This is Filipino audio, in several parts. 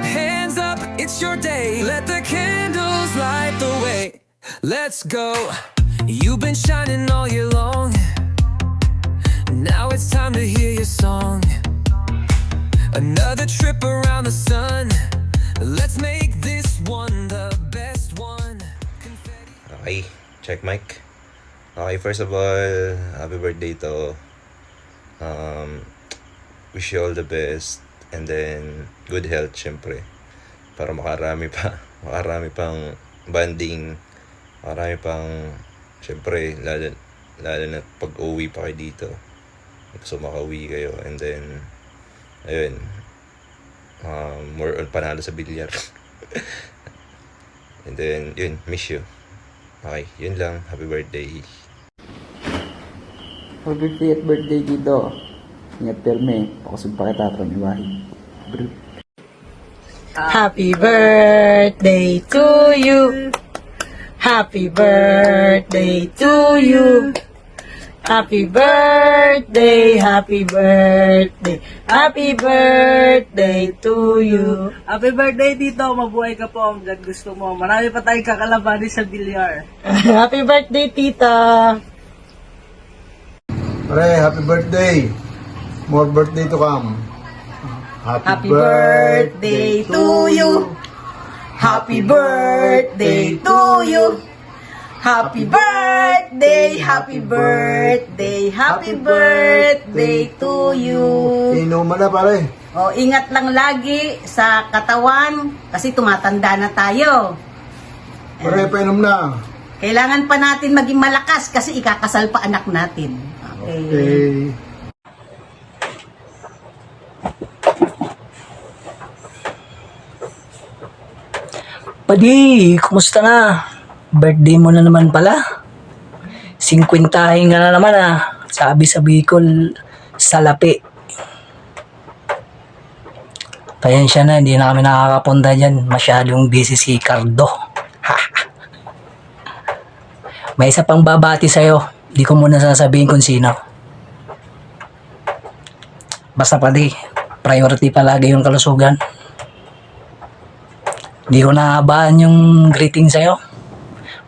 Hands up, it's your day. Let the candles light the way. Let's go. You've been shining all year long. Now it's time to hear your song. Another trip around the sun. Let's make this one the best one. Okay, check mic. Okay, first of all, happy birthday to. Wish you all the best. And then, good health, syempre. Para makarami pang banding. Makarami pang, syempre, lalo na pag-uwi pa kayo dito. So, makauwi kayo. And then, ayun. More on panalo sa bilyar. And then, yun, miss you. Okay, yun lang. Happy birthday. Happy 50th birthday dito. Ingat perme. Pakusog pa kita from iwahi. Bro. Happy birthday to you. Happy birthday to you. Happy birthday, happy birthday, happy birthday to you. Happy birthday dito, mabuhay ka po hanggang gusto mo. Marami pa tayong kakalabanin sa bilyar. Happy birthday, tita. Pare, happy birthday. More birthday to come. Happy birthday to you. Happy birthday to you. Happy birthday, happy birthday, happy birthday to you. Inuman na pare. O, ingat lang lagi sa katawan kasi tumatanda na tayo. Pare, painom na. Kailangan pa natin maging malakas kasi ikakasal pa anak natin. Okay. Okay. Padi, kumusta na? Birthday mo na naman pala. 50 ka na naman Sabi sa Bicol, salapi. Pasensya na, hindi na kami nakakapunta dyan. Masyadong busy si Cardo. May isa pang babati sa'yo. Hindi ko muna sasabihin kung sino. Basta pati, priority palagi yung kalusugan. Hindi ko nahabaan yung greeting sa'yo.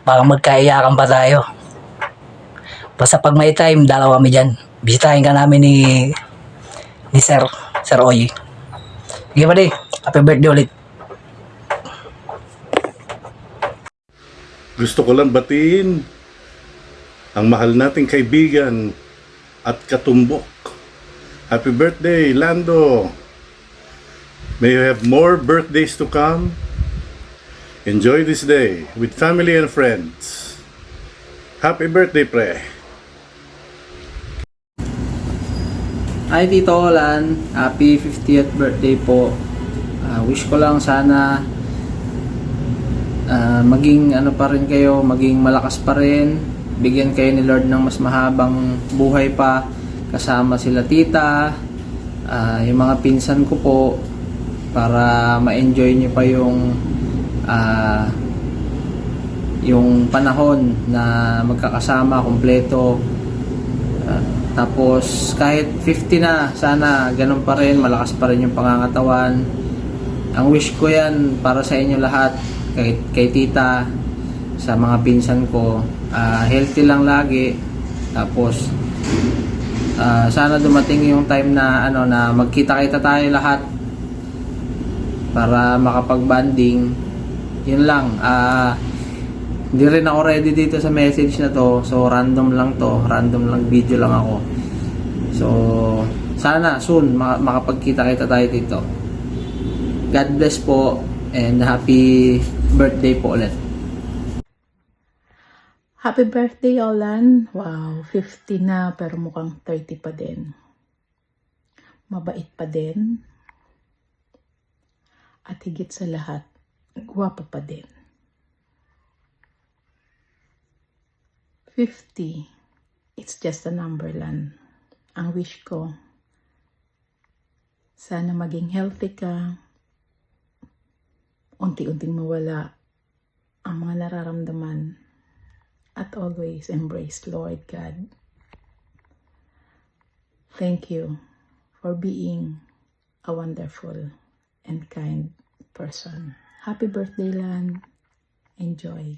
Baka magkaiyakan pa tayo. Basta pag may time, dalawa kami dyan. Bisitahin ka namin ni Sir Oy. Sige pa di, happy birthday ulit. Gusto ko lang batiin ang mahal nating kaibigan at katumbok. Happy birthday, Lando! May you have more birthdays to come. Enjoy this day with family and friends. Happy birthday, pre! Hi Tito Olan, happy 50th birthday po. Wish ko lang sana maging ano pa rin kayo, maging malakas pa rin. Bigyan kayo ni Lord ng mas mahabang buhay pa kasama sila tita, yung mga pinsan ko po, para ma-enjoy nyo pa yung panahon na magkakasama kompleto. Tapos kahit 50 na, sana ganun pa rin, malakas pa rin yung pangangatawan. Ang wish ko yan para sa inyo lahat, kay tita, sa mga pinsan ko, healthy lang lagi. Tapos sana dumating yung time na na magkita-kita tayo lahat para makapag-banding. Yun lang. Hindi rin ako ready dito sa message na to. So random lang to. Random lang video lang ako. So sana soon makapagkita-kita tayo dito. God bless po and happy birthday po ulit. Happy birthday, Olan. Wow, 50 na pero mukhang 30 pa din. Mabait pa din. At higit sa lahat, guwapa pa din. 50, it's just a number lang. Ang wish ko, sana maging healthy ka, unti-unting mawala ang mga nararamdaman, at always embrace Lord God. Thank you for being a wonderful and kind person. Happy birthday, Lan. Enjoy.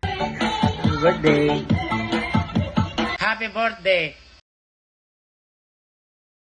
Happy birthday! Happy birthday!